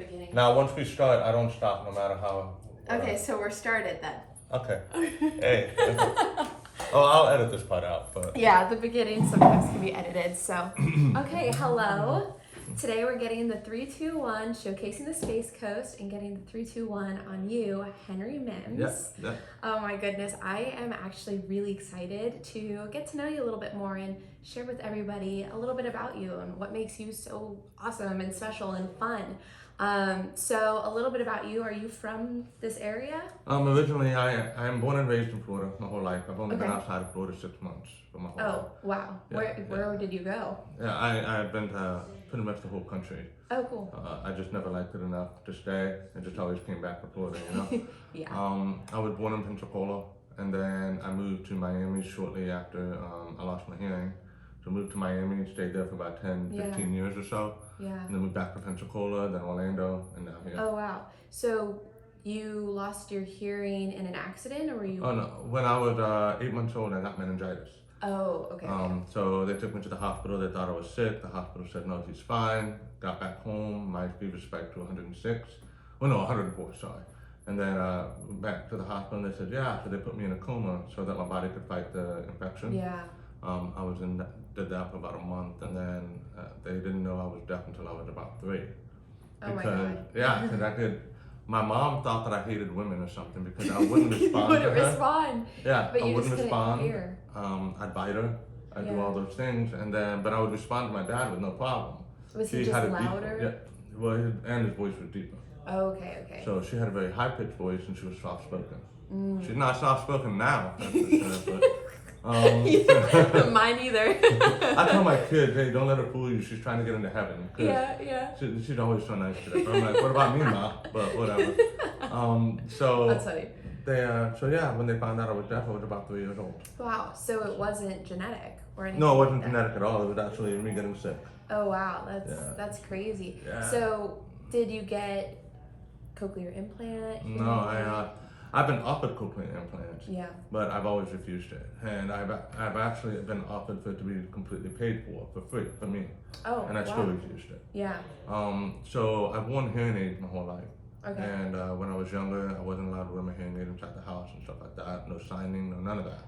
beginning. Now, once we start, I don't stop no matter how. Okay, so we're started then. Okay. Hey. Oh, I'll edit this part out, but. Yeah, the beginning sometimes can be edited. So, okay, hello. Today we're getting the 3-2-1, showcasing the SpaceCoast, and getting the 3-2-1 on you, Henry Mims. Yeah. Oh my goodness, I am actually really excited to get to know you a little bit more and share with everybody a little bit about you and what makes you so awesome and special and fun. So a little bit about you. Are you from this area? Originally, I'm born and raised in Florida my whole life. I've only been Okay. outside of Florida 6 months for my whole life. Oh, wow. Yeah, Where did you go? Yeah, I've been to pretty much the whole country. Oh, cool. I just never liked it enough to stay. I just always came back to Florida, you know? Yeah. I was born in Pensacola, and then I moved to Miami shortly after I lost my hearing. So moved to Miami, stayed there for about 10, 15 years or so. Yeah. And then moved back to Pensacola, then Orlando, and now here. Oh, wow. So you lost your hearing in an accident, or were you? Oh, no. When I was 8 months old, I got meningitis. Oh, okay. So they took me to the hospital. They thought I was sick. The hospital said, no, he's fine. Got back home. My fever spiked to 106. Well, no, 104, sorry. And then back to the hospital, and they said, yeah. So they put me in a coma so that my body could fight the infection. Yeah. I was did that for about a month, and then they didn't know I was deaf until I was about 3. Oh my God. Yeah, because I could. My mom thought that I hated women or something because I wouldn't respond. You wouldn't to her. respond. Yeah, But I you wouldn't just respond. couldn't hear. I'd bite her. I'd do Yeah. all those things, and then but I would respond to my dad with no problem. Was he just had a louder? Yeah, well, and his voice was deeper. Oh, okay. So she had a very high pitched voice, and she was soft spoken. She's not soft spoken now, that's for sure, but. Mine either. I tell my kids, hey, don't let her fool you. She's trying to get into heaven. Yeah. She's always so nice to them. I'm like, what about me, Ma? But whatever. So That's funny. When they found out I was deaf, I was about 3 years old. Wow. So it wasn't genetic or anything? No, it wasn't like that? genetic at all. It was actually me getting sick. Oh wow, Yeah. that's crazy. Yeah. So did you get cochlear implant? No, I've been offered cochlear implants. Yeah. But I've always refused it, and I've actually been offered for it to be completely paid for free for me. Oh. And I wow. still refused it. Yeah. So I've worn hearing aids my whole life. Okay. And when I was younger, I wasn't allowed to wear my hearing aid inside the house and stuff like that. No signing, no none of that.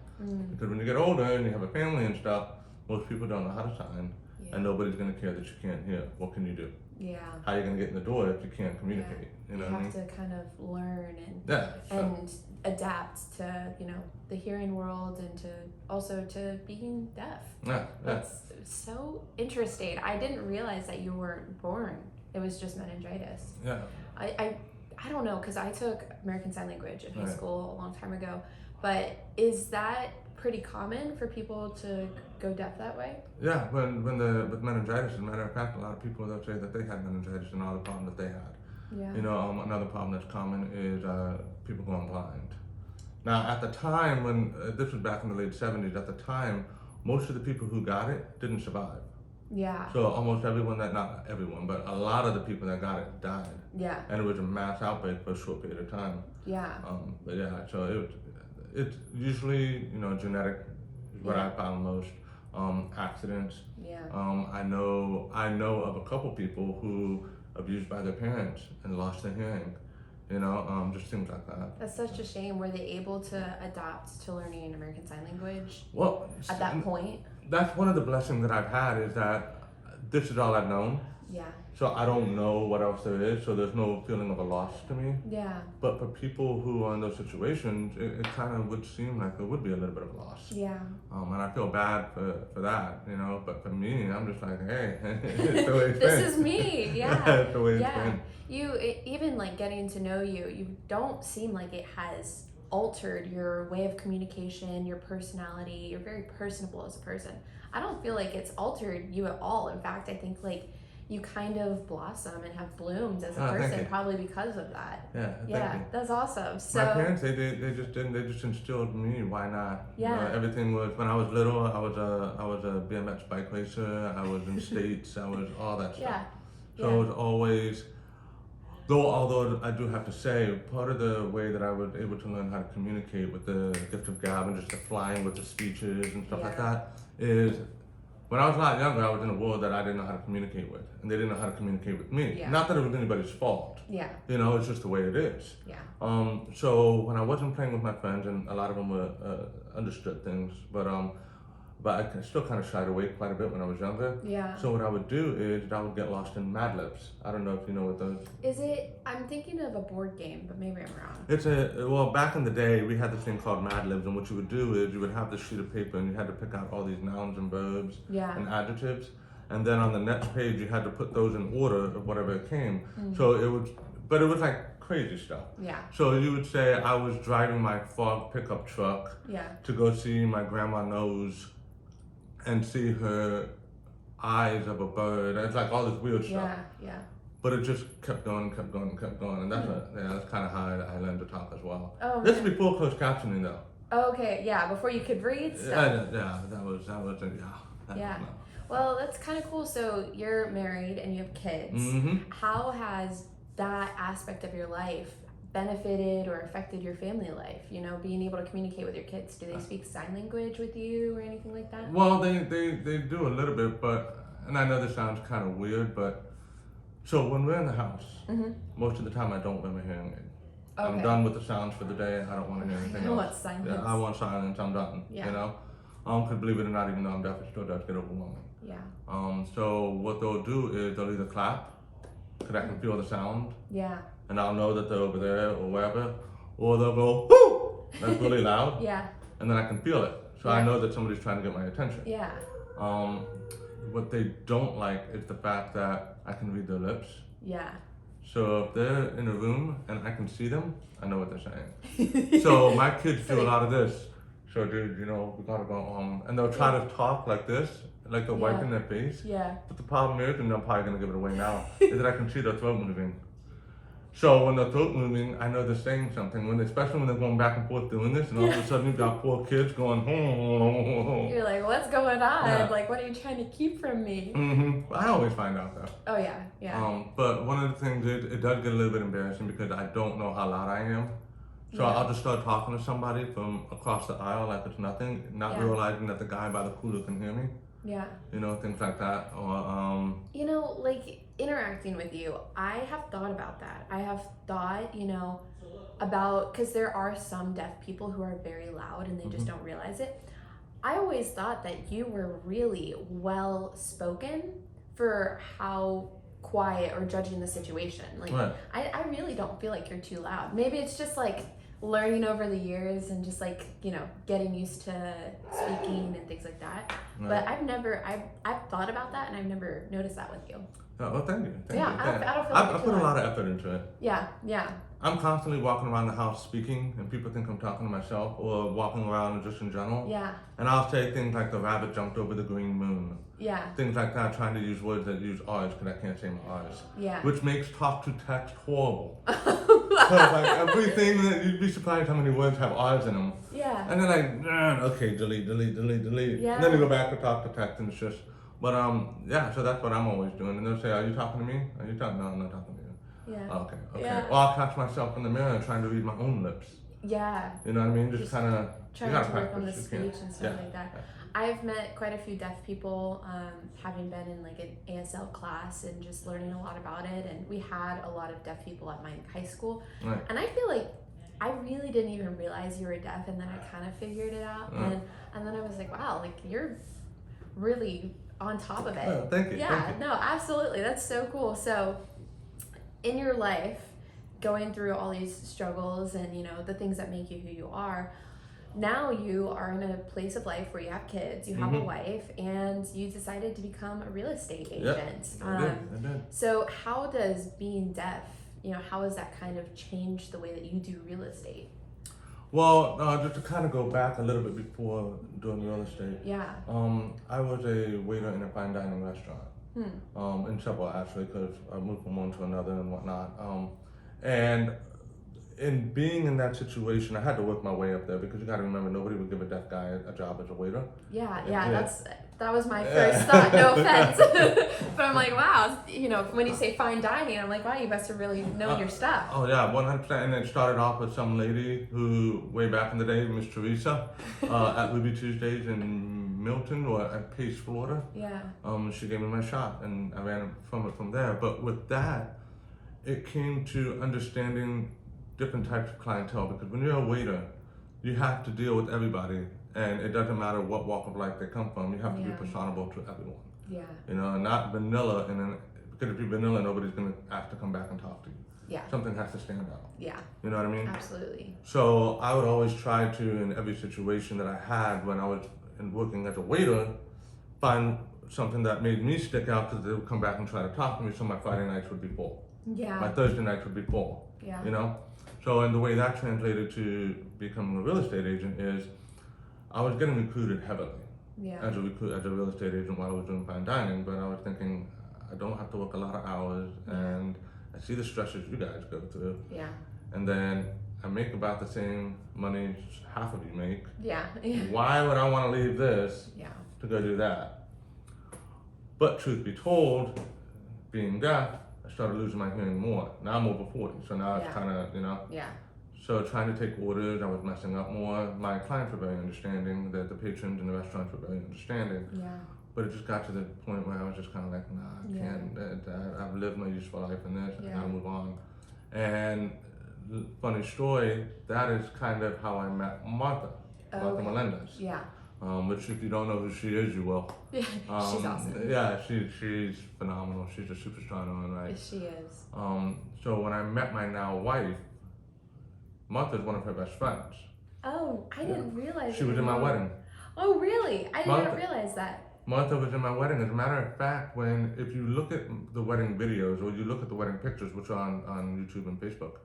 Because when you get older and you have a family and stuff, most people don't know how to sign, and nobody's gonna care that you can't hear. What can you do? Yeah. How are you gonna get in the door if you can't communicate? You know what I mean? have to kind of learn So- and adapt to the hearing world and to being deaf. Yeah. That's so interesting. I didn't realize that you weren't born. It was just meningitis. Yeah. I don't know, because I took American Sign Language in high Right. school a long time ago, but is that pretty common for people to go deaf that way? Yeah, with meningitis, as a matter of fact, a lot of people they'll say that they had meningitis and all the problem that they had. Yeah. Another problem that's common is people going blind. Now, at the time when this was back in the late 70s, at the time, most of the people who got it didn't survive. Yeah. So almost everyone not everyone, but a lot of the people that got it died. Yeah. And it was a mass outbreak for a short period of time. Yeah. But yeah, so it's usually genetic is what I found most. Accidents. Yeah. I know of a couple people who abused by their parents and lost their hearing. Just things like that. That's such a shame. Were they able to adapt to learning American Sign Language Well, at that point? That's one of the blessings that I've had is that this is all I've known. Yeah. So I don't know what else there is, so there's no feeling of a loss to me. Yeah. But for people who are in those situations, it kind of would seem like there would be a little bit of a loss. Yeah. And I feel bad for that, but for me, I'm just like, hey, it's the way it's been. This is me, yeah. It's the way it's been. Even like getting to know you, you don't seem like it has altered your way of communication, your personality. You're very personable as a person. I don't feel like it's altered you at all. In fact, I think like you kind of blossom and have bloomed as a person probably because of that. Yeah, that's awesome. So my parents, they just instilled in me. Why not? Yeah. Everything was when I was little. I was a BMX bike racer. I was in states. I was all that stuff. Yeah. So it was always. Although I do have to say, part of the way that I was able to learn how to communicate with the gift of gab and just the flying with the speeches and stuff like that is when I was a lot younger, I was in a world that I didn't know how to communicate with, and they didn't know how to communicate with me. Yeah. Not that it was anybody's fault. Yeah. You know, it's just the way it is. Yeah. So when I wasn't playing with my friends, and a lot of them were understood things, but I still kind of shied away quite a bit when I was younger. Yeah. So what I would do is I would get lost in Mad Libs. I don't know if you know what those. Is it? I'm thinking of a board game, but maybe I'm wrong. Well, back in the day, we had this thing called Mad Libs, and what you would do is you would have this sheet of paper, and you had to pick out all these nouns and verbs Yeah. and adjectives, and then on the next page you had to put those in order of whatever it came. Mm. So it was like crazy stuff. Yeah. So you would say I was driving my fog pickup truck Yeah. to go see my grandma Nose and see her eyes of a bird. It's like all this weird stuff. Yeah. Yeah. But it just kept going, and that's kind of how I learned to talk as well. Oh. This is Man. before closed captioning, though. Okay. Yeah. Before you could read stuff. Yeah, that was it. Yeah. Well, that's kind of cool. So you're married and you have kids. Mm-hmm. How has that aspect of your life benefited or affected your family life? You know, being able to communicate with your kids. Do they speak sign language with you or anything like that? Well, they do a little bit, and I know this sounds kind of weird, but so when we're in the house, Mm-hmm. most of the time I don't wear my hearing aid. Okay. I'm done with the sounds for the day. I don't want to hear anything I else. want silence. Yeah, I want silence. I'm done. Yeah. You know, because believe it or not, even though I'm deaf, it still does get overwhelming. Yeah. So what they'll do is they'll either clap, because I can feel the sound, Yeah. and I'll know that they're over there or wherever, or they'll go, whoo! That's really loud, Yeah. and then I can feel it. So I Yeah. know that somebody's trying to get my attention. Yeah. What they don't like is the fact that I can read their lips. Yeah. So if they're in a room and I can see them, I know what they're saying. So my kids do a lot of this. So dude, you know, we gotta go and they'll try to talk like this, like they're Yeah. wiping their face. Yeah. But the problem is, and I'm probably gonna give it away now, is that I can see their throat moving. So when their throat moving, I know they're saying something. Especially when they're going back and forth doing this, and all of a sudden you've got poor kids going, You're like, what's going on? Yeah. Like, what are you trying to keep from me? Mm-hmm. I always find out though. Oh yeah. Yeah. But one of the things is, it does get a little bit embarrassing because I don't know how loud I am. So Yeah. I'll just start talking to somebody from across the aisle like it's nothing, not Yeah. realizing that the guy by the cooler can hear me. Yeah. You know, things like that. Or You know, like interacting with you, I have thought about that. I have thought, you know, about, because there are some deaf people who are very loud and they just don't realize it. I always thought that you were really well spoken for how quiet or judging the situation. Like, Right. I really don't feel like you're too loud. Maybe it's just like learning over the years and just like, you know, getting used to speaking and things like that. Right. But I've thought about that and I've never noticed that with you. Oh, well, thank you. Thank Yeah, you. I don't feel like I you're put a too lot of effort into it. Yeah, yeah, I'm constantly walking around the house speaking, and people think I'm talking to myself, or walking around just in general. yeah, And I'll say things like the rabbit jumped over the green moon. yeah, Things like that, trying to use words that use R's because I can't say my R's. yeah. Which makes talk to text horrible. So like everything that you'd be surprised how many words have R's in them. Yeah, And then like, okay, delete. Yeah. And then you go back to talk to text and it's just, but yeah, so that's what I'm always doing. And they'll say, are you talking to me? Are you talking? No, I'm not talking to you. yeah, Okay. Yeah. Or I'll catch myself in the mirror trying to read my own lips. yeah. You know what I mean? Just kind of, Trying to work on the speech and stuff like that. Yeah. I've met quite a few deaf people, having been in like an ASL class and just learning a lot about it. And we had a lot of deaf people at my high school. Right. And I feel like I really didn't even realize you were deaf, and then I kind of figured it out. And then I was like, wow, like you're really on top of it. Oh, thank you. Yeah, Thank you. no, absolutely. That's so cool. So in your life, going through all these struggles and, you know, the things that make you who you are, now you are in a place of life where you have kids, you have a wife, and you decided to become a real estate agent. I did. So how does being deaf, you know, how has that kind of changed the way that you do real estate? Well, just to kind of go back a little bit before doing real estate. Yeah. I was a waiter in a fine dining restaurant. In several actually, because I moved from one to another and whatnot. And in being in that situation, I had to work my way up there because you got to remember nobody would give a deaf guy a job as a waiter. Yeah, Yeah. that was my first thought. No offense, but I'm like, wow, you know, when you say fine dining, I'm like, wow, you must have really known your stuff. Oh yeah, 100%. And it started off with some lady who, way back in the day, Miss Teresa, at Ruby Tuesdays in Milton or at Pace, Florida. Yeah. She gave me my shot, and I ran from there. But with that, it came to understanding different types of clientele, because when you're a waiter, you have to deal with everybody, and it doesn't matter what walk of life they come from. You have to be personable to everyone. Yeah. You know, not vanilla, because if you're vanilla, nobody's gonna ask to come back and talk to you. Yeah. Something has to stand out. Yeah. You know what I mean? Absolutely. So I would always try to, in every situation that I had when I was working as a waiter, find something that made me stick out, because they would come back and try to talk to me. So my Friday nights would be full. Yeah. My Thursday nights would be full. Yeah. You know? So, and the way that translated to becoming a real estate agent is I was getting recruited heavily as a real estate agent while I was doing fine dining, but I was thinking, I don't have to work a lot of hours, and I see the stresses you guys go through. Yeah. And then I make about the same money half of you make. Yeah. Why would I want to leave this Yeah. to go do that? But truth be told, being deaf, I started losing my hearing more. Now I'm over 40, so now it's kind of, you know. Yeah. So trying to take orders, I was messing up more. My clients were very understanding, that the patrons in the restaurants were very understanding. Yeah. But it just got to the point where I was just kind of like, nah, I can't. I've lived my useful life in this. I gotta move on. And funny story, that is kind of how I met Martha Melendez. Yeah. Which if you don't know who she is, you will. Yeah. She's awesome. Yeah, she's phenomenal. She's a superstar in her own right. Yes, she is. So when I met my now wife, Martha's one of her best friends. Oh, I didn't realize. She was in my wedding. Oh, really? I didn't realize that. Martha was in my wedding. As a matter of fact, if you look at the wedding videos or you look at the wedding pictures, which are on YouTube and Facebook,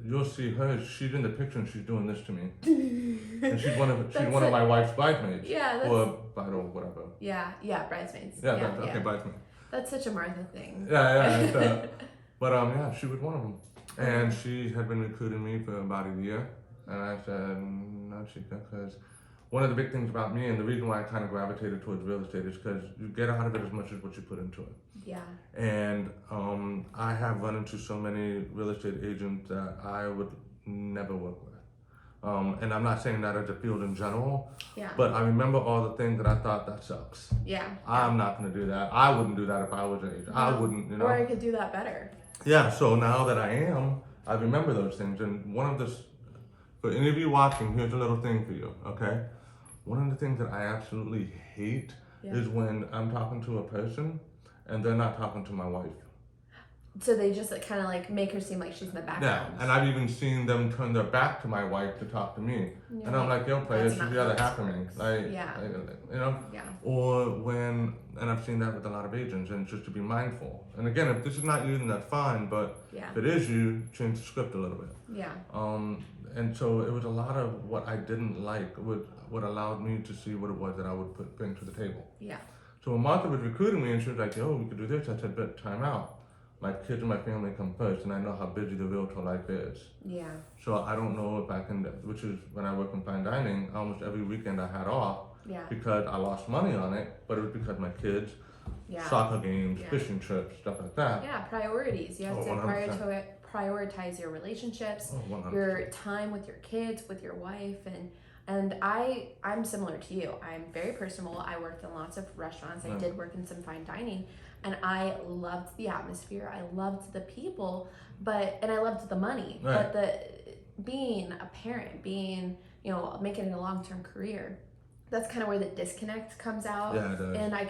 you'll see her. She's in the picture and she's doing this to me. And she's one of my wife's bridesmaids. Yeah. Or bride or whatever. Yeah, bridesmaids. Okay, bridesmaid. That's such a Martha thing. Yeah. But she was one of them. And she had been recruiting me for about a year. And I said, no, Chica, because one of the big things about me, and the reason why I kind of gravitated towards real estate, is because you get out of it as much as what you put into it. Yeah. And I have run into so many real estate agents that I would never work with. And I'm not saying that as a field in general, but I remember all the things that I thought, that sucks. Yeah. I'm not going to do that. I wouldn't do that if I was an agent. I wouldn't, you know. Or I could do that better. Yeah, so now that I am, I remember those things. And for any of you watching, here's a little thing for you, okay? One of the things that I absolutely hate is when I'm talking to a person and they're not talking to my wife. So they just kind of like make her seem like she's in the background. Yeah, and I've even seen them turn their back to my wife to talk to me. Yeah. And I'm like, yo, player, she's the other half of me. You know? Yeah. Or and I've seen that with a lot of agents, and just to be mindful. And again, if this is not you, then that's fine, but if it is you, change the script a little bit. Yeah. And so it was a lot of what I didn't like, what allowed me to see what it was that I would bring to the table. Yeah. So when Martha was recruiting me and she was like, yo, we could do this, I said, but time out. My kids and my family come first, and I know how busy the realtor life is. Yeah. So I don't know if I can, which is when I work in fine dining, almost every weekend I had off because I lost money on it, but it was because my kids, soccer games, fishing trips, stuff like that. Yeah, priorities. You have to prioritize your relationships, your time with your kids, with your wife, and I'm similar to you. I'm very personable. I worked in lots of restaurants. I did work in some fine dining, and I loved the atmosphere. I loved the people, and I loved the money. Right. But being a parent, making it a long-term career, that's kind of where the disconnect comes out. Yeah, it does. And I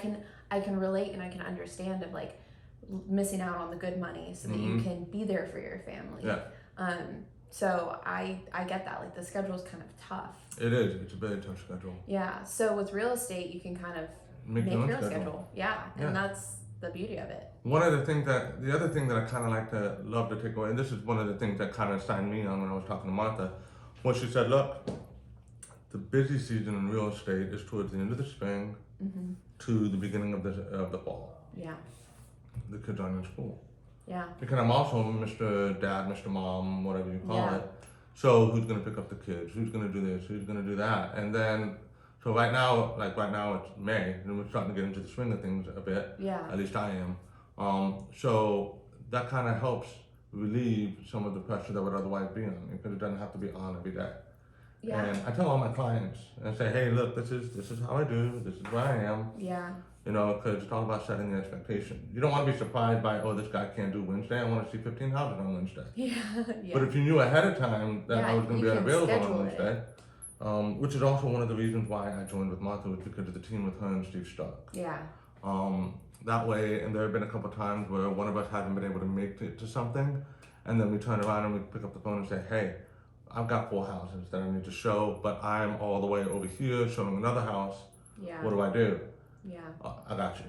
can relate and I can understand of like missing out on the good money so that you can be there for your family. Yeah. So I get that, like the schedule is kind of tough. It is. It's a very tough schedule. Yeah. So with real estate, you can kind of make your own schedule. Yeah. And that's the beauty of it. The other thing that I kind of love to take away, and this is one of the things that kind of signed me on when I was talking to Martha, was she said, look, the busy season in real estate is towards the end of the spring to the beginning of the fall. Yeah. The kids aren't in school. Yeah. Because I'm also Mr. Dad, Mr. Mom, whatever you call it. So who's going to pick up the kids? Who's going to do this? Who's going to do that? And then, so right now it's May, and we're starting to get into the swing of things a bit. Yeah. At least I am. So that kind of helps relieve some of the pressure that would otherwise be on me, because it doesn't have to be on every day. Yeah. And I tell all my clients, and I say, hey, look, this is how I do, this is where I am. Yeah. You know, because it's all about setting the expectation. You don't want to be surprised by, oh, this guy can't do Wednesday. I want to see 15 houses on Wednesday. Yeah. Yeah. But if you knew ahead of time that I was going to you be can available on schedule Wednesday, which is also one of the reasons why I joined with Martha, was because of the team with her and Steve Stark. Yeah. That way, and there have been a couple times where one of us hasn't been able to make it to something, and then we turn around and we pick up the phone and say, hey, I've got 4 houses that I need to show, but I'm all the way over here showing another house. Yeah. What do I do? Yeah. I got you.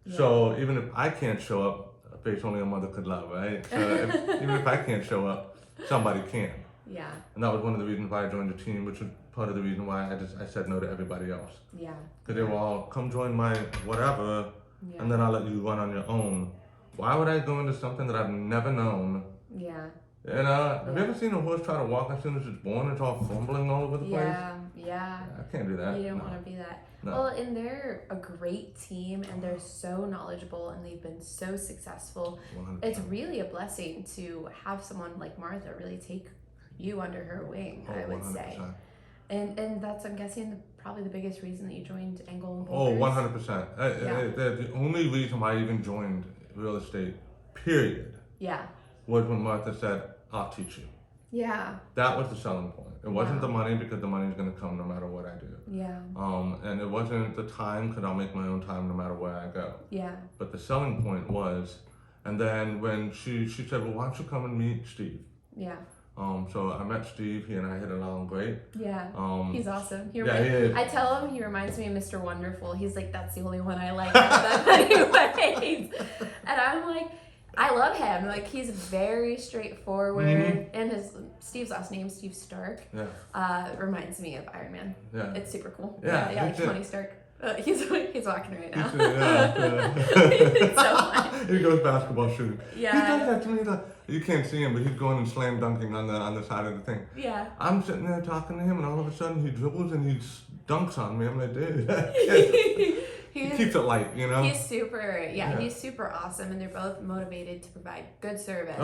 Yeah. So even if I can't show up, a face only a mother could love, right? So even if I can't show up, somebody can. Yeah. And that was one of the reasons why I joined the team, which was part of the reason why I said no to everybody else. Yeah. Because they were all, come join my whatever, Yeah. and then I'll let you run on your own. Why would I go into something that I've never known? Yeah. And have you ever seen a horse try to walk as soon as it's born? It's all fumbling all over the place. Yeah. I can't do that. You don't No. want to be that. No. Well, and they're a great team, and they're so knowledgeable, and they've been so successful. 100%. It's really a blessing to have someone like Martha really take you under her wing, I would 100%. say. And that's, I'm guessing, probably the biggest reason that you joined Engel Oh, Voelkers. 100%. The only reason why I even joined real estate, period, Yeah. was when Martha said, I'll teach you. Yeah. That was the selling point. It wasn't Wow. the money, because the money's going to come no matter what I do. Yeah. And it wasn't the time, because I'll make my own time no matter where I go. Yeah. But the selling point was, and then when she said, well, why don't you come and meet Steve? Yeah. So I met Steve, he and I hit it along great. Yeah. He's awesome. He is. I tell him he reminds me of Mr. Wonderful. He's like, that's the only one I like out of them anyways. And I'm like, I love him. Like, he's very straightforward. And Steve's last name, Steve Stark, reminds me of Iron Man. Yeah. It's super cool. Yeah, like Tony Stark. He's walking right now. It's so funny. He goes basketball shooting. Yeah. He does that to me. You can't see him, but he's going and slam dunking on the side of the thing. Yeah. I'm sitting there talking to him, and all of a sudden he dribbles and he dunks on me. I'm like, dude. He keeps it light, you know? He's super, he's super awesome, and they're both motivated to provide good service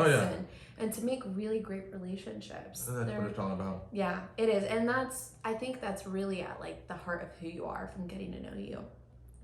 and to make really great relationships. That's what it's all about. Yeah, it is. And I think that's really at like the heart of who you are from getting to know you.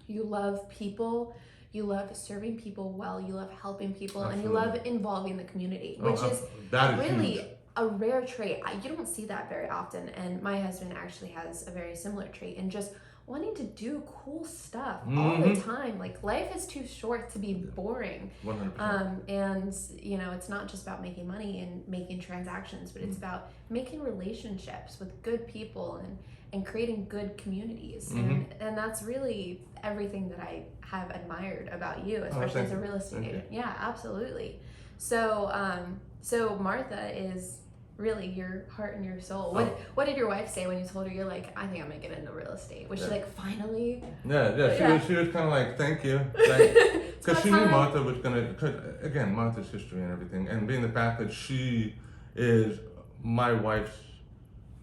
You love people, you love serving people well, you love helping people, and you love involving the community, which is really huge. A rare trait. You don't see that very often, and my husband actually has a very similar trait, and just wanting to do cool stuff all the time. Like, life is too short to be boring. 100%. And it's not just about making money and making transactions, but it's about making relationships with good people and creating good communities. And that's really everything that I have admired about you, especially as a real estate agent. Yeah, absolutely. So Martha is really your heart and your soul. What did your wife say when you told her, you're like, I think I'm gonna get into real estate? Was she like, finally? Yeah. She was kind of like, thank you. Because she knew Martha was gonna, again, Martha's history and everything, and being the fact that she is my wife's,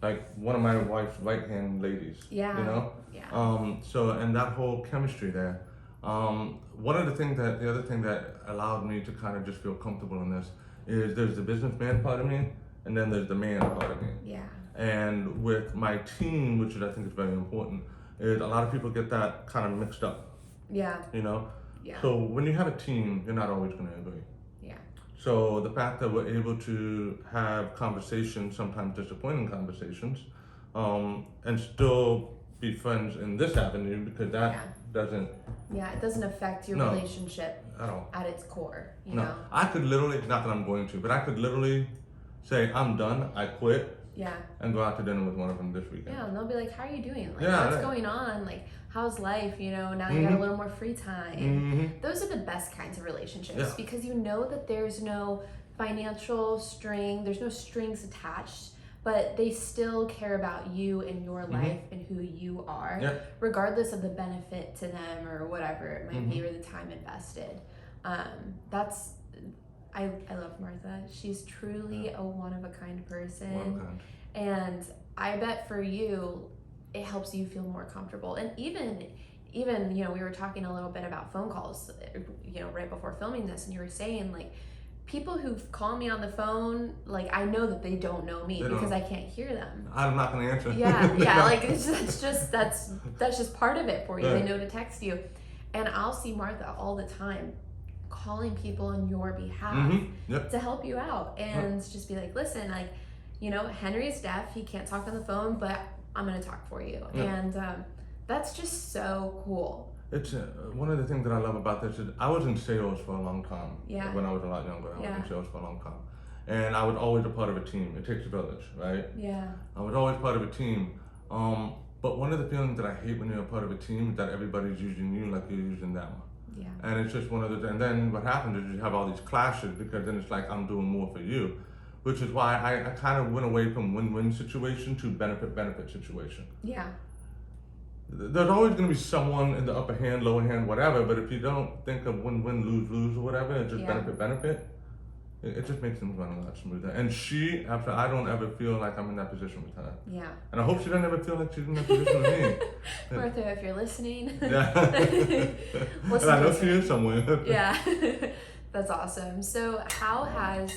like, one of my wife's right-hand ladies. Yeah. You know? Yeah. So, and that whole chemistry there. The other thing that allowed me to kind of just feel comfortable in this is there's the businessman part of me, and then there's the man part of me. Yeah. And with my team, which I think is very important, is a lot of people get that kind of mixed up. Yeah. You know? Yeah. So when you have a team, you're not always going to agree. Yeah. So the fact that we're able to have conversations, sometimes disappointing conversations, and still be friends in this avenue, because that doesn't... Yeah, it doesn't affect your relationship at all. At its core, you know? I could literally, not that I'm going to, but I could literally say, I'm done, I quit, and go out to dinner with one of them this weekend. Yeah, and they'll be like, how are you doing? Like, what's going on? Like, how's life? Now you got a little more free time. Those are the best kinds of relationships because you know that there's no financial string, there's no strings attached, but they still care about you and your life and who you are, regardless of the benefit to them or whatever it might be, or the time invested. I love Martha. She's truly a one-of-a-kind person. And I bet for you, it helps you feel more comfortable. And even we were talking a little bit about phone calls, right before filming this, and you were saying, like, people who call me on the phone, like I know that they don't know me because I can't hear them. I'm not gonna answer. Yeah, like that's just part of it for you. Yeah. They know to text you, and I'll see Martha all the time calling people on your behalf to help you out and just be like, listen, like, you know, Henry's deaf, he can't talk on the phone, but I'm gonna talk for you. And that's just so cool. It's one of the things that I love about this is I was in sales for a long time. Yeah. When I was a lot younger, I was in sales for a long time, and I was always a part of a team. It takes a village, right? Yeah. I was always part of a team. But one of the feelings that I hate when you're a part of a team is that everybody's using you like you're using them. Yeah. And it's just one of the, and then what happens is you have all these clashes because then it's like I'm doing more for you, which is why I kind of went away from win-win situation to benefit situation. Yeah. There's always going to be someone in the upper hand, lower hand, whatever, but if you don't think of win-win, lose-lose or whatever, it's just benefit, it just makes things run a lot smoother. And I don't ever feel like I'm in that position with her. Yeah. And I hope she doesn't ever feel like she's in that position with me. Martha, if you're listening. Yeah. And I know she is somewhere. Yeah. That's awesome. So how has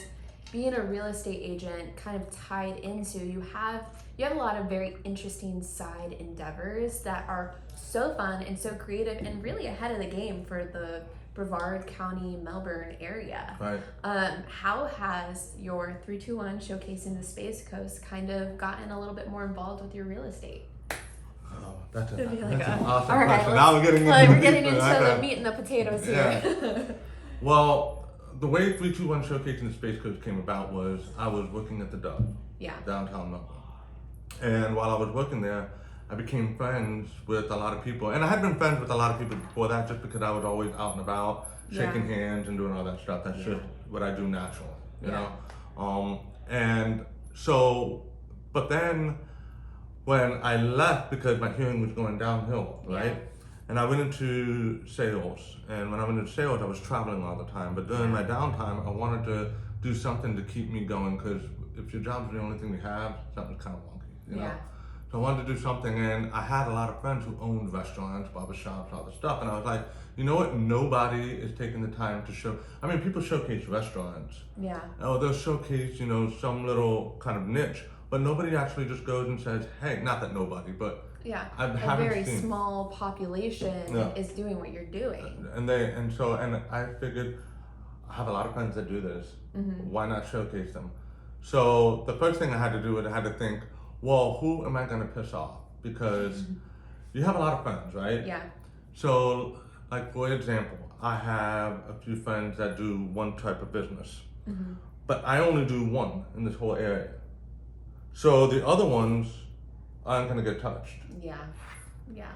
being a real estate agent kind of tied into, you have a lot of very interesting side endeavors that are so fun and so creative and really ahead of the game for the Brevard County, Melbourne area. Right. How has your 321 showcasing the SpaceCoast kind of gotten a little bit more involved with your real estate? Oh, that's an like awesome all right, question. Now we're getting into the meat and the potatoes here. Yeah. Well, the way 321 showcasing the SpaceCoast came about was I was working at the Dove, downtown Melbourne. And while I was working there, I became friends with a lot of people. And I had been friends with a lot of people before that just because I was always out and about, shaking hands and doing all that stuff. That's just what I do naturally, you know? And so, but then when I left because my hearing was going downhill, right? And I went into sales. And when I went into sales, I was traveling all the time. But during my downtime, I wanted to do something to keep me going because if your job's the only thing you have, something's kind of wonky, you know? So I wanted to do something, and I had a lot of friends who owned restaurants, barbershops, all this stuff, and I was like, you know what? Nobody is taking the time to show. I mean, people showcase restaurants. Yeah. Oh, they'll showcase, you know, some little kind of niche, but nobody actually just goes and says, hey, not that nobody, but a very small population is doing what you're doing. And I figured, I have a lot of friends that do this. Why not showcase them? So the first thing I had to do was I had to think, well, who am I going to piss off? Because you have a lot of friends, right? Yeah. So, like, for example, I have a few friends that do one type of business, but I only do one in this whole area. So the other ones aren't going to get touched. Yeah. Yeah.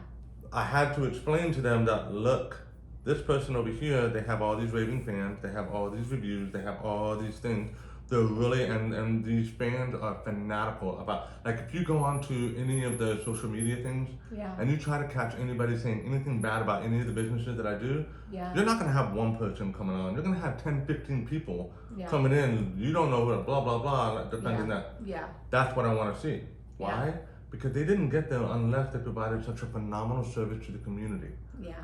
I had to explain to them that, look, this person over here, they have all these raving fans, they have all these reviews, they have all these things. They're really, and these fans are fanatical about, like if you go on to any of the social media things and you try to catch anybody saying anything bad about any of the businesses that I do, you're not gonna have one person coming on. You're gonna have 10, 15 people coming in. You don't know what, blah, blah, blah, defending that. Yeah. That's what I wanna see. Why? Yeah. Because they didn't get there unless they provided such a phenomenal service to the community. Yeah.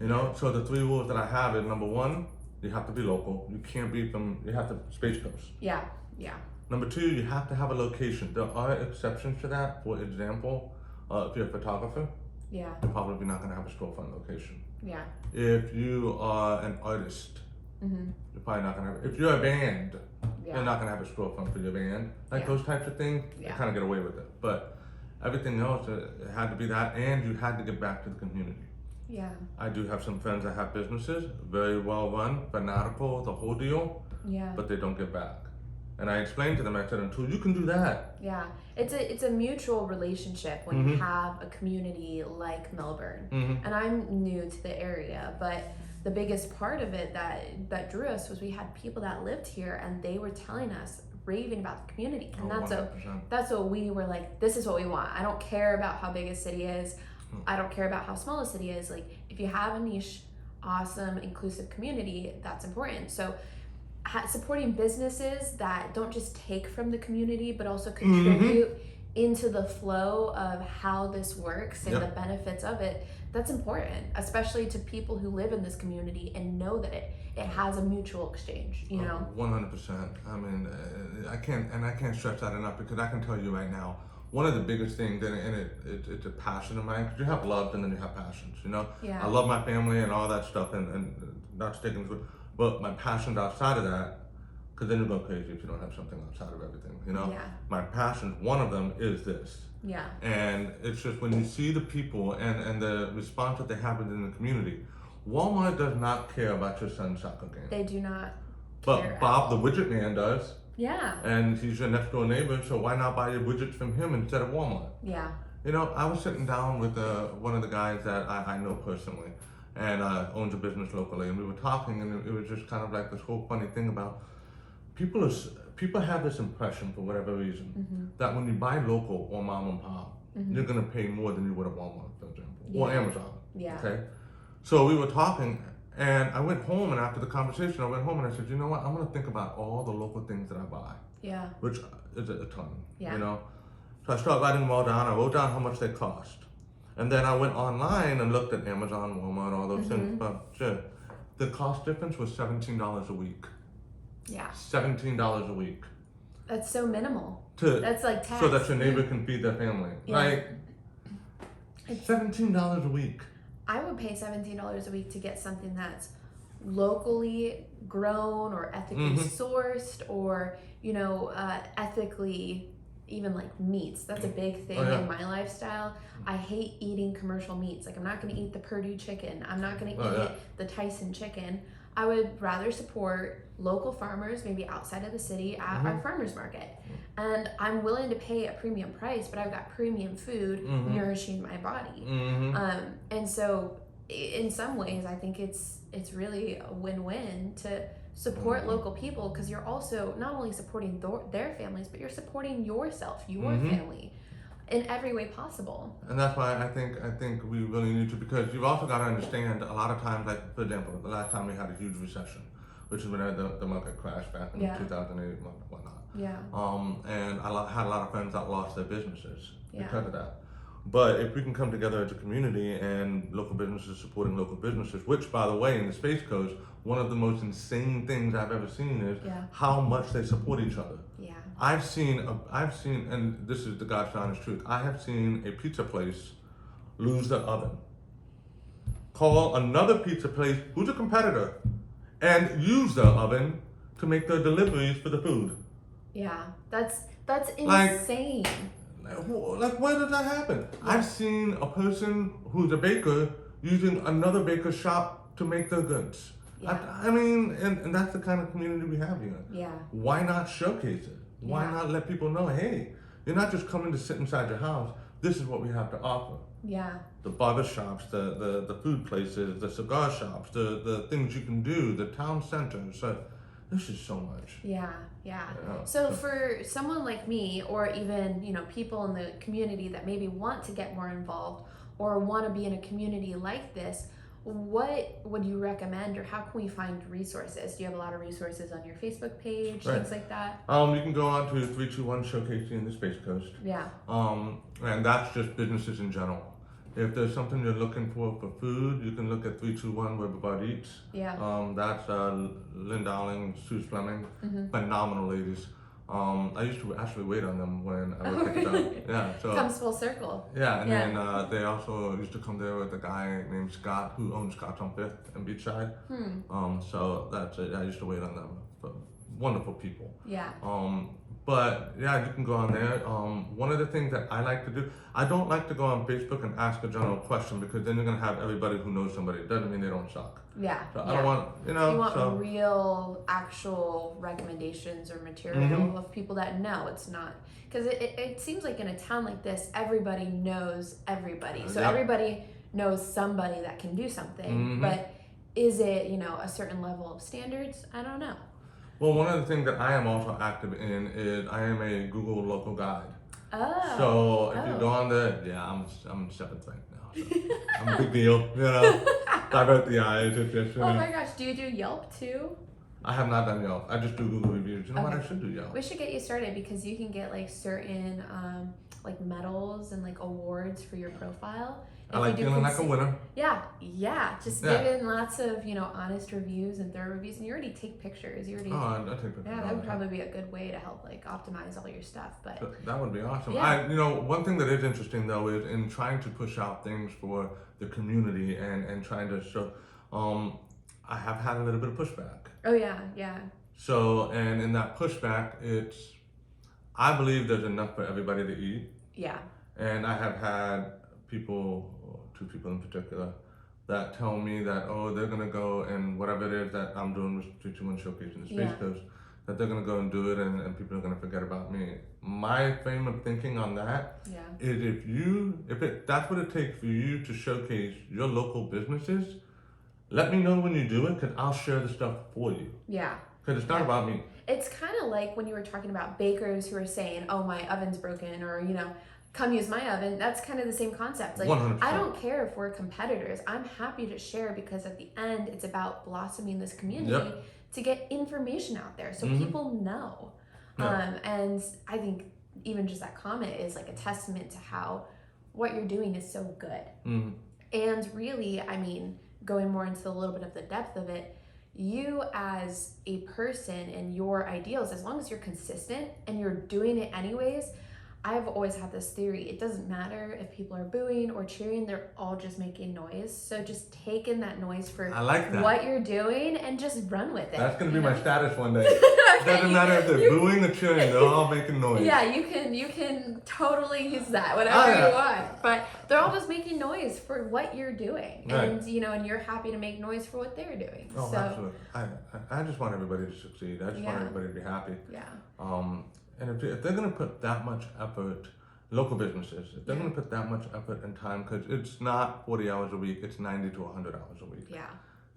You know, so the 3 rules that I have is number 1, you have to be local. You can't be you have to SpaceCoast. Yeah, yeah. Number 2, you have to have a location. There are exceptions to that. For example, if you're a photographer, you're probably not gonna have a storefront location. Yeah. If you are an artist, you're probably not gonna have, if you're a band, you're not gonna have a storefront for your band. Like those types of things, you kind of get away with it. But everything else, it had to be that, and you had to give back to the community. Yeah. I do have some friends that have businesses, very well run, fanatical, the whole deal. Yeah. But they don't give back. And I explained to them, I said, until you can do that. Yeah. It's a mutual relationship when you have a community like Melbourne. And I'm new to the area, but the biggest part of it that drew us was we had people that lived here and they were telling us, raving about the community. And that's what we were like, this is what we want. I don't care about how big a city is. I don't care about how small a city is. Like, if you have a niche, awesome, inclusive community, that's important. So supporting businesses that don't just take from the community, but also contribute into the flow of how this works and Yep. the benefits of it, that's important, especially to people who live in this community and know that it has a mutual exchange, you know? 100%. I mean, I can't stress that enough, because I can tell you right now, one of the biggest things, and it's a passion of mine, because you have loves and then you have passions, you know? Yeah. I love my family and all that stuff, and not sticking to it, but my passions outside of that, because then you go crazy if you don't have something outside of everything, you know? Yeah. My passions, one of them is this. Yeah. And it's just when you see the people and the response that they have within the community, Walmart does not care about your son's soccer game. They do not care But at Bob, the all. widget man, does. Yeah. And he's your next door neighbor, so why not buy your widgets from him instead of Walmart? Yeah. You know, I was sitting down with one of the guys that I know personally, and owns a business locally, and we were talking, and it was just kind of like this whole funny thing about people have this impression, for whatever reason, that when you buy local or mom and pop, you're gonna pay more than you would at Walmart, for example, or Yeah. Amazon. Yeah. Okay, so we were talking, and I went home, and after the conversation, I went home and I said, you know what? I'm gonna think about all the local things that I buy, Yeah. which is a ton. Yeah. You know, so I started writing them all down. I wrote down how much they cost, and then I went online and looked at Amazon, Walmart, all those things. But sure, the cost difference was $17 a week. Yeah. $17 a week. That's so minimal. To That's like tax. so that your neighbor can feed their family. Yeah. Like $17 a week. I would pay $17 a week to get something that's locally grown or ethically sourced, or ethically, even like meats. That's a big thing in my lifestyle. I hate eating commercial meats. Like, I'm not going to eat the Purdue chicken. I'm not going to eat the Tyson chicken. I would rather support local farmers, maybe outside of the city, at our farmers market. And I'm willing to pay a premium price, but I've got premium food nourishing my body. And so in some ways, I think it's really a win-win to support local people, because you're also not only supporting their families, but you're supporting yourself, your family, in every way possible. And that's why I think we really need to, because you've also got to understand, a lot of times, like for example, the last time we had a huge recession, which is when the market crashed back in 2008 and whatnot. Yeah. And I had a lot of friends that lost their businesses because of that. But if we can come together as a community and local businesses supporting local businesses, which, by the way, in the SpaceCoast, one of the most insane things I've ever seen is how much they support each other. Yeah. I've seen, and this is the God's honest truth, I have seen a pizza place lose their oven, call another pizza place who's a competitor, and use their oven to make their deliveries for the food. Yeah, that's insane. Like, where does that happen? I've seen a person who's a baker using another baker's shop to make their goods. Yeah. I mean, and that's the kind of community we have here. Yeah. Why not showcase it? Why not let people know, hey, you're not just coming to sit inside your house. This is what we have to offer. Yeah. The barber shops, the food places, the cigar shops, the things you can do, the town centers. So there's just so much. Yeah. So for someone like me, or even, people in the community that maybe want to get more involved or want to be in a community like this, what would you recommend, or how can we find resources? Do you have a lot of resources on your Facebook page, things like that? You can go on to 321 Showcasing the Spacecoast. Yeah. And that's just businesses in general. If there's something you're looking for food, you can look at 321 where Brevard Eats. Yeah. That's Lynn Dowling, Sue Fleming, phenomenal ladies. I used to actually wait on them when I worked at the job. Yeah, so comes full circle. Yeah, and then they also used to come there with a guy named Scott, who owns Scott's on 5th and Beachside. So that's it. I used to wait on them. But wonderful people. Yeah. But yeah, you can go on there. One of the things that I like to do, I don't like to go on Facebook and ask a general question, because then you're gonna have everybody who knows somebody. It doesn't mean they don't suck. Yeah. So I don't want, You want real, actual recommendations or material of people that know. It's not, because it seems like in a town like this, everybody knows everybody. So everybody knows somebody that can do something. But is it, a certain level of standards? I don't know. Well, one of the things that I am also active in is I am a Google local guide. Oh. So if you go on there, I'm 7th rank now. So I'm a big deal, Divert the eyes. It's just, Oh my gosh, do you do Yelp too? I have not done Yelp. I just do Google reviews. You know what? I should do Yelp. We should get you started because you can get like certain like medals and like awards for your profile. I like feeling like a winner. Yeah. Just giving lots of, honest reviews and thorough reviews, and you already take pictures. I take pictures. Yeah, that would probably be a good way to help like optimize all your stuff. But that would be awesome. Yeah. One thing that is interesting though is in trying to push out things for the community and trying to show, I have had a little bit of pushback. Oh yeah. So, and in that pushback, I believe there's enough for everybody to eat. Yeah. And I have had people, 2 people in particular, that tell me that, they're gonna go and whatever it is that I'm doing with 321 Showcase in the SpaceCoast, that they're gonna go and do it and people are gonna forget about me. My frame of thinking on that is if that's what it takes for you to showcase your local businesses, let me know when you do it, because I'll share the stuff for you. Yeah. Because it's not about me. It's kind of like when you were talking about bakers who are saying, oh, my oven's broken, or, come use my oven. That's kind of the same concept. Like, 100%. I don't care if we're competitors. I'm happy to share because at the end, it's about blossoming this community to get information out there so people know. And I think even just that comment is like a testament to how what you're doing is so good. And really, I mean, going more into a little bit of the depth of it, you as a person and your ideals, as long as you're consistent and you're doing it anyways, I've always had this theory. It doesn't matter if people are booing or cheering, they're all just making noise. So just take in that noise for what you're doing and just run with it. That's going to be my status one day. It doesn't matter if they're booing or cheering, they're all making noise. Yeah, you can totally use that whenever you want. But they're all just making noise for what you're doing. Right. And you're happy to make noise for what they're doing. Oh, absolutely. I just want everybody to succeed. I just want everybody to be happy. Yeah. And if they're going to put that much effort, local businesses, if they're going to put that much effort and time, because it's not 40 hours a week, it's 90 to 100 hours a week. Yeah.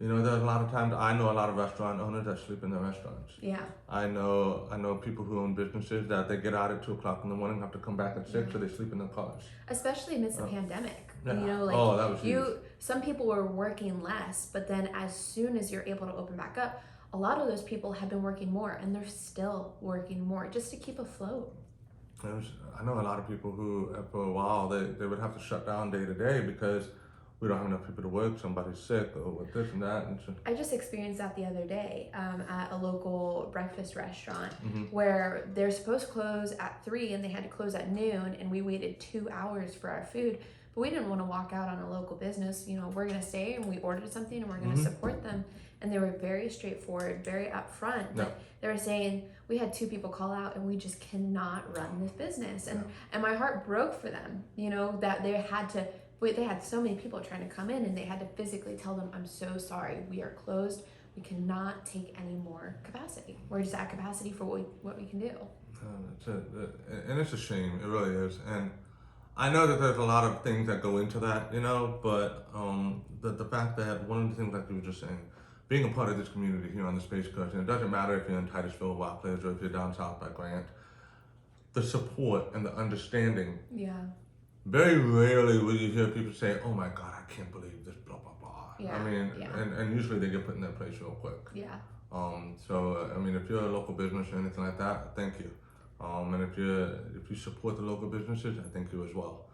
There's a lot of times, I know a lot of restaurant owners that sleep in their restaurants. Yeah. I know people who own businesses that they get out at 2 o'clock in the morning, have to come back at 6, so they sleep in their cars. Especially amidst the pandemic. Yeah. That was huge. Some people were working less, but then as soon as you're able to open back up, a lot of those people have been working more, and they're still working more just to keep afloat. I know a lot of people who, for a while, they would have to shut down day to day because we don't have enough people to work, somebody's sick, or with this and that. And so. I just experienced that the other day at a local breakfast restaurant where they're supposed to close at 3 and they had to close at noon, and we waited 2 hours for our food. But we didn't want to walk out on a local business. We're going to stay and we ordered something and we're going to support them. And they were very straightforward, very upfront. But they were saying, we had 2 people call out and we just cannot run this business. And my heart broke for them, that they had so many people trying to come in and they had to physically tell them, I'm so sorry, we are closed. We cannot take any more capacity. We're just at capacity for what we can do. And it's a shame, it really is. And I know that there's a lot of things that go into that, but the fact that one of the things like you were just saying, being a part of this community here on the SpaceCoast, and it doesn't matter if you're in Titusville, Rockledge, or if you're down south by Grant, the support and the understanding. Yeah. Very rarely will you hear people say, oh my God, I can't believe this, blah, blah, blah. Yeah. And usually they get put in their place real quick. Yeah. If you're a local business or anything like that, thank you. And if you support the local businesses, I thank you as well.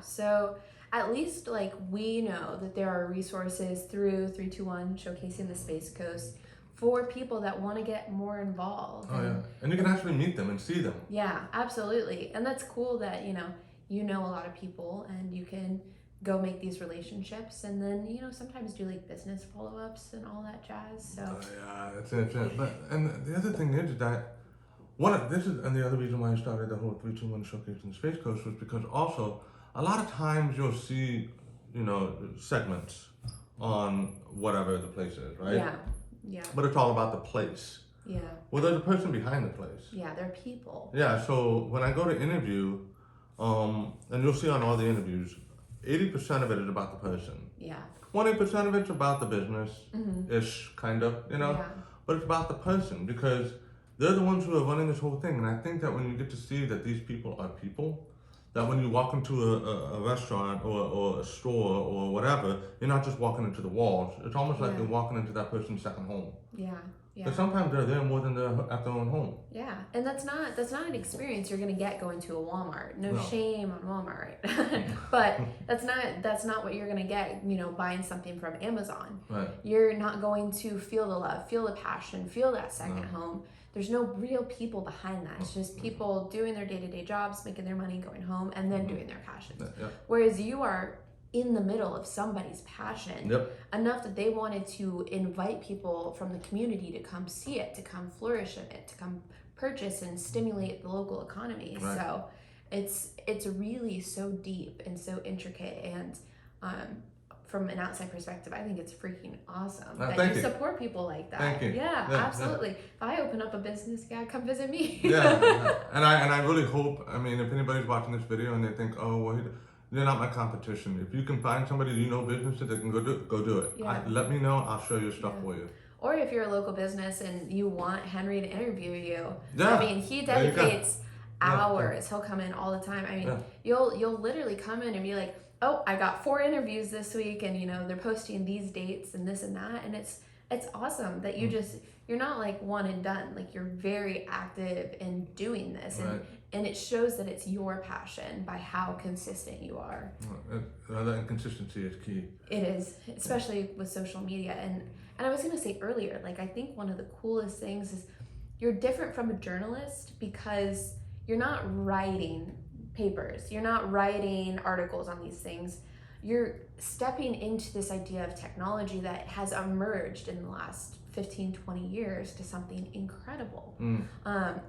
So at least we know that there are resources through 321 showcasing the SpaceCoast for people that want to get more involved. And you can actually meet them and see them. Yeah, absolutely. And that's cool that you know a lot of people and you can go make these relationships and then sometimes do business follow-ups and all that jazz. So that's it. But and the other thing is that the other reason why I started the whole 321 showcase in the SpaceCoast was because also a lot of times you'll see segments on whatever the place is, right? Yeah. But it's all about the place. Yeah. Well, there's a person behind the place. Yeah, they're people. Yeah. So when I go to interview, and you'll see on all the interviews, 80% of it is about the person. Yeah. 20% of it's about the business-ish, kind of, Yeah. But it's about the person because they're the ones who are running this whole thing. And I think that when you get to see that these people are people, that when you walk into a restaurant or a store or whatever, you're not just walking into the walls. It's almost like Yeah. you're walking into that person's second home. Yeah. Yeah. But sometimes they're there more than they're at their own home. Yeah, and that's not an experience you're gonna get going to a Walmart. No, No. shame on Walmart, but that's not what you're gonna get. Buying something from Amazon. Right. You're not going to feel the love, feel the passion, feel that second home. There's no real people behind that. It's just people doing their day-to-day jobs, making their money, going home, and then doing their passions. Yeah. Whereas you are in the middle of somebody's passion enough that they wanted to invite people from the community to come see it, to come flourish in it, to come purchase and stimulate the local economy. Right. So it's really so deep and so intricate, and from an outside perspective, I think it's freaking awesome that you support people like that. Thank you. Yeah, absolutely. If I open up a business, come visit me. And I really hope, if anybody's watching this video and they think, oh, well, they're not my competition. If you can find somebody businesses that can go do it. Yeah. Let me know. I'll show you stuff for you. Or if you're a local business and you want Henry to interview you, Yeah. he dedicates hours. He'll come in all the time. You'll literally come in and be like, oh, I got 4 interviews this week, and they're posting these dates and this and that, and it's awesome that you're not like one and done. Like, you're very active in doing this, and it shows that it's your passion by how consistent you are. That consistency is key. It is, especially with social media. And I was gonna say earlier, like, I think one of the coolest things is you're different from a journalist because you're not writing papers, you're not writing articles on these things. You're stepping into this idea of technology that has emerged in the last 15-20 years to something incredible.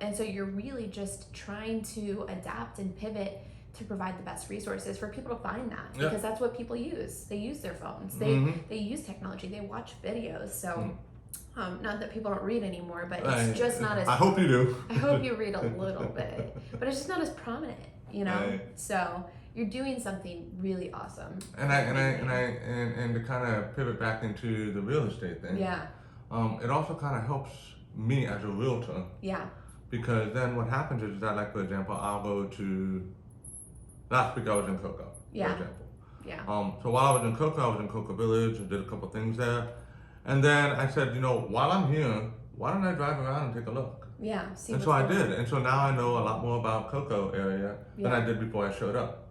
And so you're really just trying to adapt and pivot to provide the best resources for people to find that, because that's what people use. They use their phones, they use technology, they watch videos. So not that people don't read anymore, but it's just not as, I hope you do. I hope you read a little bit, but it's just not as prominent, so you're doing something really awesome. And to kind of pivot back into the real estate thing. It also kind of helps me as a realtor. Because then what happens is that, like, for example, I'll go to, last week I was in Cocoa, for example. So while I was in Cocoa Village, I did a couple things there. And then I said, while I'm here, why don't I drive around and take a look? And so I did. And so now I know a lot more about Cocoa area than I did before I showed up.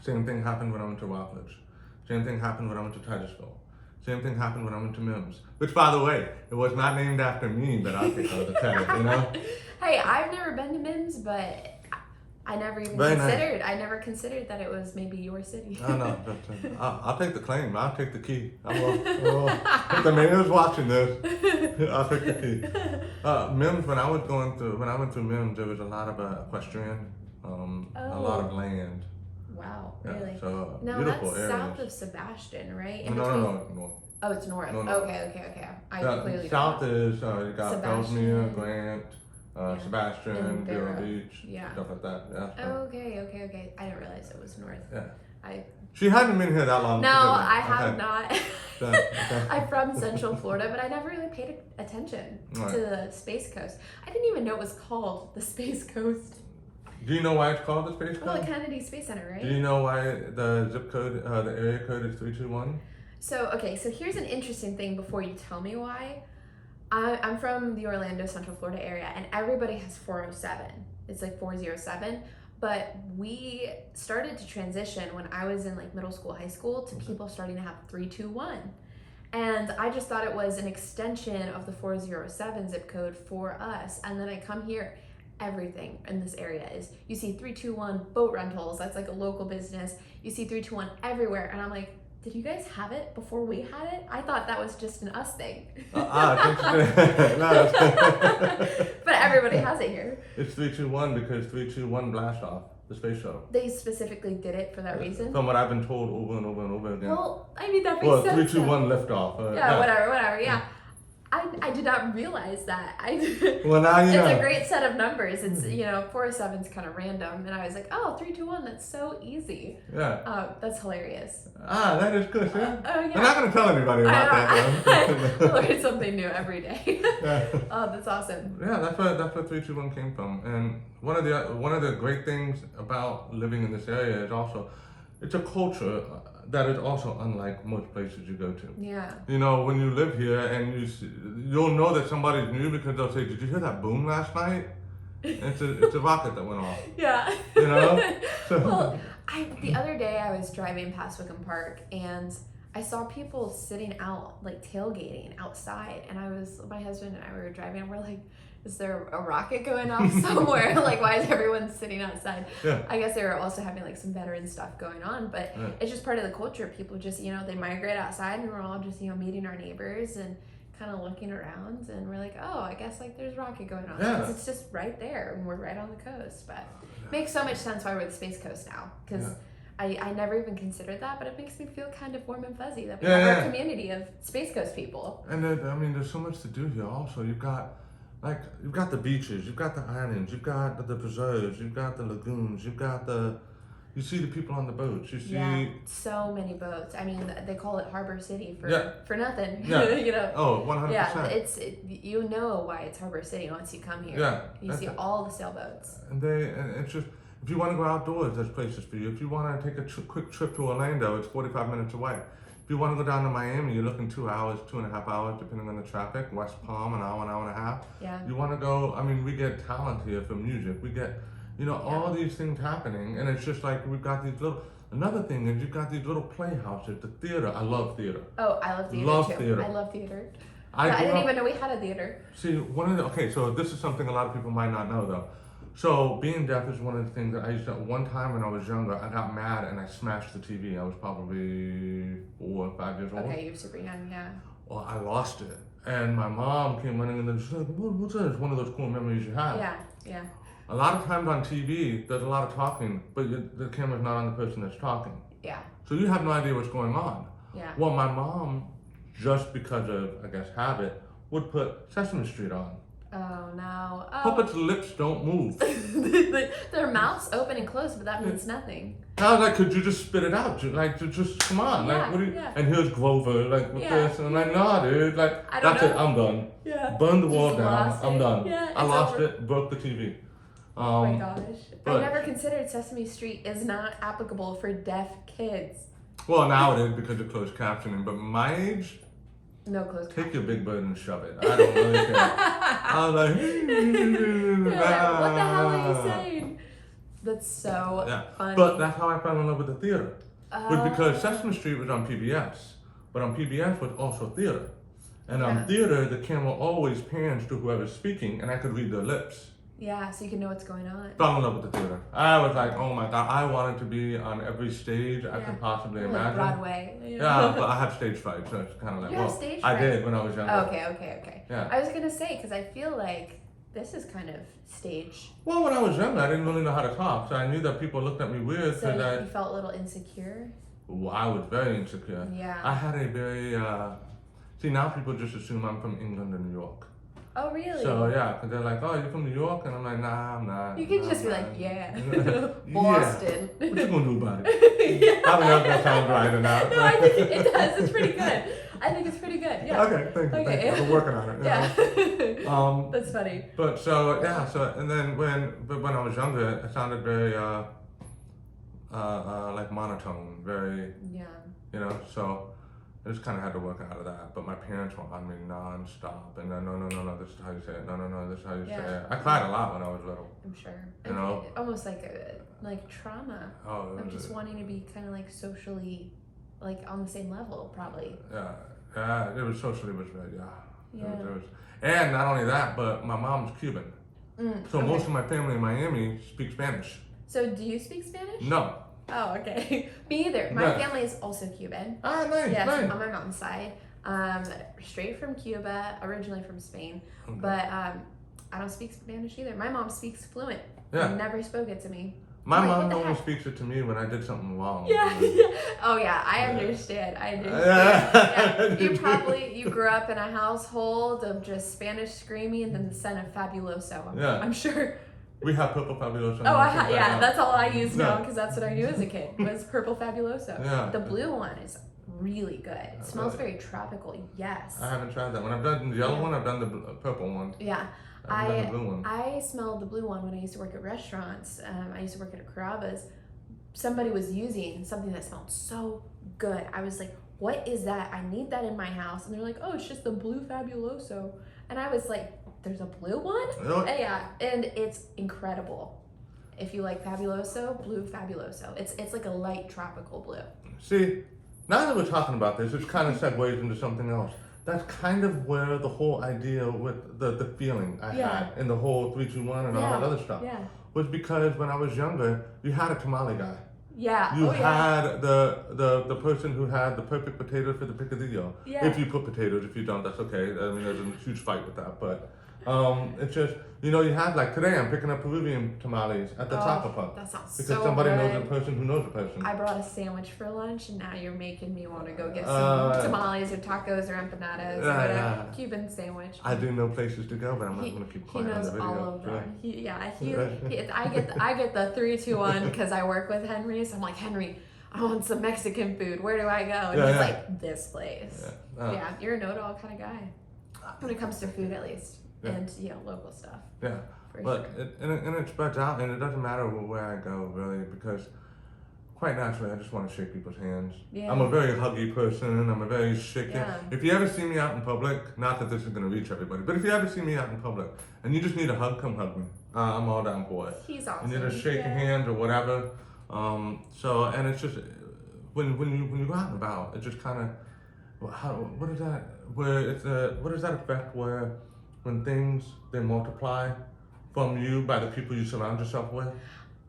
Same thing happened when I went to Rockledge. Same thing happened when I went to Titusville. Same thing happened when I went to Mims. Which, by the way, it was not named after me, but I think I was a tenant, Hey, I've never been to Mims, but I never even I never considered that it was maybe your city. No, but I'll take the claim. I'll take the key. If the mayor's watching this, I'll take the key. Mims, when I went through Mims, there was a lot of equestrian, a lot of land. Wow, really? So now beautiful that's areas. South of Sebastian, right? No, north. Oh, it's north. No. Okay. I clearly South is you got Ellesmere, Grant, Yeah. Sebastian, And Vero Vero. Beach, Yeah. stuff like that. Yeah. So, Okay. I didn't realize it was north. yeah. She hadn't been here that long. No, I have not. Okay. I'm from Central Florida, but I never really paid attention to the SpaceCoast. I didn't even know it was called the SpaceCoast. Do you know why it's called the Space Coast? Well, the Kennedy Space Center, right? Do you know why the zip code, the area code is 321? So here's an interesting thing before you tell me why. I'm from the Orlando, Central Florida area, and everybody has 407. It's like 407. But we started to transition when I was in like middle school, high school, to people starting to have 321. And I just thought it was an extension of the 407 zip code for us. And then I come here, everything in this area is, you see 321 boat rentals, that's like a local business. You see 321 everywhere. And I'm like, did you guys have it before we had it? I thought that was just an us thing. No, but everybody has it here. It's 321 because 321 blast off, the space shuttle. They specifically did it for that reason? From what I've been told over and over and over again. Well, I mean, that makes sense. 321 liftoff. Whatever, yeah. I I did not realize that. Well, now you know. It's a great set of numbers. It's 407's kind of random, and I was like, oh, 321. That's so easy. Yeah. That's hilarious. That is good. Yeah. Oh yeah. I'm not gonna tell anybody about that. I learn something new every day. Yeah. Oh, that's awesome. Yeah, that's where 321 came from. And one of the great things about living in this area is also it's a culture that is also unlike most places you go to. Yeah. You know, when you live here and you'll know that somebody's new because they'll say, "Did you hear that boom last night?" It's a rocket that went off. Yeah. You know. Well, the other day I was driving past Wickham Park and I saw people sitting out, like tailgating outside, and my husband and I were driving, and we're like, is there a rocket going off somewhere? Like, why is everyone sitting outside? Yeah. I guess they were also having like some veteran stuff going on, but it's just part of the culture. People just, they migrate outside, and we're all just, meeting our neighbors and kind of looking around, and we're like, oh, I guess like there's rocket going on. Yeah. Because it's just right there, and we're right on the coast. But it makes so much sense why we're the SpaceCoast now, because I never even considered that, but it makes me feel kind of warm and fuzzy that we have our community of SpaceCoast people. And there's so much to do here. Also, you've got the beaches, you've got the islands, you've got the preserves, you've got the lagoons, you see the people on the boats. You see so many boats. I mean, they call it Harbor City for nothing. Yeah. Oh, 100%. Yeah, why it's Harbor City once you come here. Yeah. You see all the sailboats. And it's just, if you want to go outdoors, there's places for you. If you want to take a quick trip to Orlando, it's 45 minutes away. If you want to go down to Miami, you're looking 2 hours, 2.5 hours, depending on the traffic. West Palm, an hour and a half. Yeah. You want to go, we get talent here for music. We get, all these things happening. And it's just like, we've got these another thing is you've got these little playhouses, the theater. I love theater. Oh, I love theater too. Theater. I love theater. I didn't even know we had a theater. See, so this is something a lot of people might not know though. So being deaf is one of the things that I used to, one time when I was younger, I got mad and I smashed the TV. I was probably 4 or 5 years old. Okay, you're super young, yeah. Well, I lost it. And my mom came running in and she's like, what's this? One of those cool memories you have. Yeah. A lot of times on TV, there's a lot of talking, but the camera's not on the person that's talking. Yeah. So you have no idea what's going on. Yeah. Well, my mom, just because of, I guess, habit, would put Sesame Street on. Oh no. Puppets' lips don't move. Their mouths open and close, but that means nothing. I was like, could you just spit it out? Just come on. Yeah, like, what do you? Yeah. And here's Grover, like with this, and I'm like, nah, dude. Like, that's it. I'm done. Yeah. Burn the wall down. I'm done. Yeah, I lost it. Broke the TV. Oh my gosh. I never considered Sesame Street is not applicable for deaf kids. Well, now it is because of closed captioning. But my age. No closed captioning. Take your big bird and shove it. I don't really care. I was like, what the hell are you saying? That's so funny. But that's how I fell in love with the theater. But because Sesame Street was on PBS, but on PBS was also theater. And on theater, the camera always pans to whoever's speaking, and I could read their lips. Yeah, so you can know what's going on. Fell in love with the theater. I was like, oh my God, I wanted to be on every stage I could possibly imagine. Broadway. Yeah, but I have stage fright, so it's kind of like, you have stage I fright? did when I was younger. Okay. Yeah. I was going to say, because I feel like this is kind of stage. Well, when I was younger, I didn't really know how to talk, so I knew that people looked at me weird. So you felt a little insecure? Well, I was very insecure. Yeah. I had a very, see, now people just assume I'm from England or New York. Oh, really? So, yeah, because they're like, oh, you're from New York? And I'm like, nah, I'm not. You can just be like, yeah. Boston. What you gonna do about it? I don't know if that sounds right or not. No, I think it does. It's pretty good. I think it's pretty good, yeah. Okay, thank you. I've been working on it. Yeah. That's funny. But so, and then when I was younger, it sounded very, like monotone, very, so I just kind of had to work out of that. But my parents were on me nonstop. And then, no, this is how you say it. No, this is how you say it. I cried a lot when I was little. I'm sure. You know? Almost like trauma. Oh, of just wanting to be kind of like socially, like on the same level, probably. Yeah, it was socially, it was very, It was, and not only that, but my mom's Cuban. So most of my family in Miami speak Spanish. So do you speak Spanish? No. Oh, okay. Me either. My family is also Cuban. Ah, nice. Yes, nice. on my mom's side. Straight from Cuba, originally from Spain. Okay. But I don't speak Spanish either. My mom speaks fluent. Yeah. Never spoke it to me. My I'm like, mom what the only heck? speaks it to me when I did something wrong. Yeah, yeah. Oh yeah, I understand. I understand. Yeah. You grew up in a household of just Spanish screaming and then the son of Fabuloso. I'm sure. We have purple fabuloso. Oh, yeah, that's all I use now because that's what I knew as a kid was purple Fabuloso. Yeah. The blue one is really good. It smells very tropical. Yes. I haven't tried that one. I've done the yellow one. I've done the purple one. Yeah. I've done the blue one. I smelled the blue one when I used to work at restaurants. I used to work at a Carrabba's. Somebody was using something that smelled so good. I was like, what is that? I need that in my house. And they're like, oh, it's just the blue Fabuloso. And I was like, there's a blue one? Really? Yeah, and it's incredible. If you like Fabuloso, blue Fabuloso. It's like a light tropical blue. See, now that we're talking about this, it kind of segues into something else. That's kind of where the whole idea with the feeling I had and the whole 3-2-1 and all that other stuff was because when I was younger, you had a tamale guy. Yeah. You had the person who had the perfect potatoes for the picadillo. Yeah. If you put potatoes, if you don't, that's okay. I mean, there's a huge fight with that, but it's just, you had like today I'm picking up Peruvian tamales at the taco park. That sounds because so somebody good. knows a person who knows a person. I brought a sandwich for lunch and now you're making me want to go get some tamales or tacos or empanadas or whatever. Cuban sandwich. I do know places to go, but I'm not going to keep quiet. He knows on the video. all of them. I get the 3-2-1 because I work with Henry, so I'm like, Henry, I want some Mexican food. Where do I go? And he's like, this place. Yeah, you're a know-it-all kind of guy when it comes to food, at least. And local stuff. Yeah, but sure. it spreads out, and it doesn't matter where I go really, because quite naturally I just want to shake people's hands. Yeah. I'm a very huggy person. I'm a very shaky. Yeah. If you ever see me out in public, not that this is going to reach everybody, but if you ever see me out in public and you just need a hug, come hug me. I'm all down for it. He's awesome. You need to shake hands or whatever. And it's just when you go out and about, it just kind of what is that? What is that effect where when things, they multiply from you by the people you surround yourself with?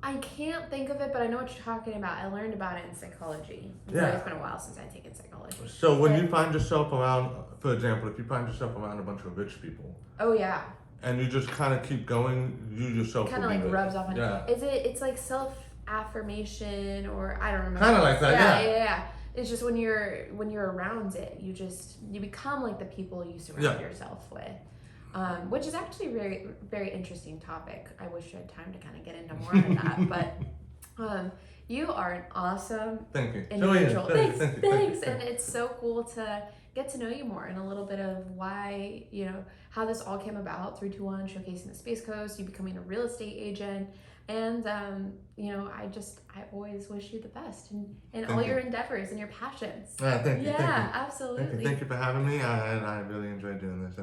I can't think of it, but I know what you're talking about. I learned about it in psychology. It's been a while since I've taken psychology. So when you find yourself around, for example, if you find yourself around a bunch of rich people. Oh, yeah. And you just kind of keep going, you yourself kind of like rubs off on you. It's like self-affirmation or I don't remember. Kind of like that, yeah. It's just when you're around it, you become like the people you surround yourself with. Which is actually a very, very interesting topic. I wish I had time to kind of get into more of that, but you are an awesome individual. Thanks. And it's so cool to get to know you more and a little bit of why, how this all came about, 3-2-1, showcasing the SpaceCoast, you becoming a real estate agent. And, I always wish you the best in all your endeavors and your passions. Thank you. Absolutely. Thank you for having me. I really enjoyed doing this.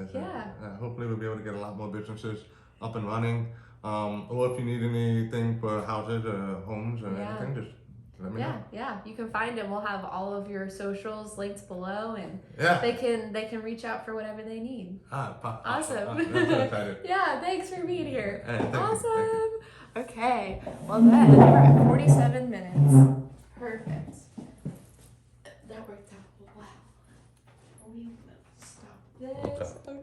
Hopefully we'll be able to get a lot more businesses up and running. Or if you need anything for houses or homes or anything, just let me know. Yeah, you can find him. We'll have all of your socials linked below, and they can reach out for whatever they need. Awesome. I'm so excited. Thanks for being here. Thank awesome. You. Okay, well then we're at 47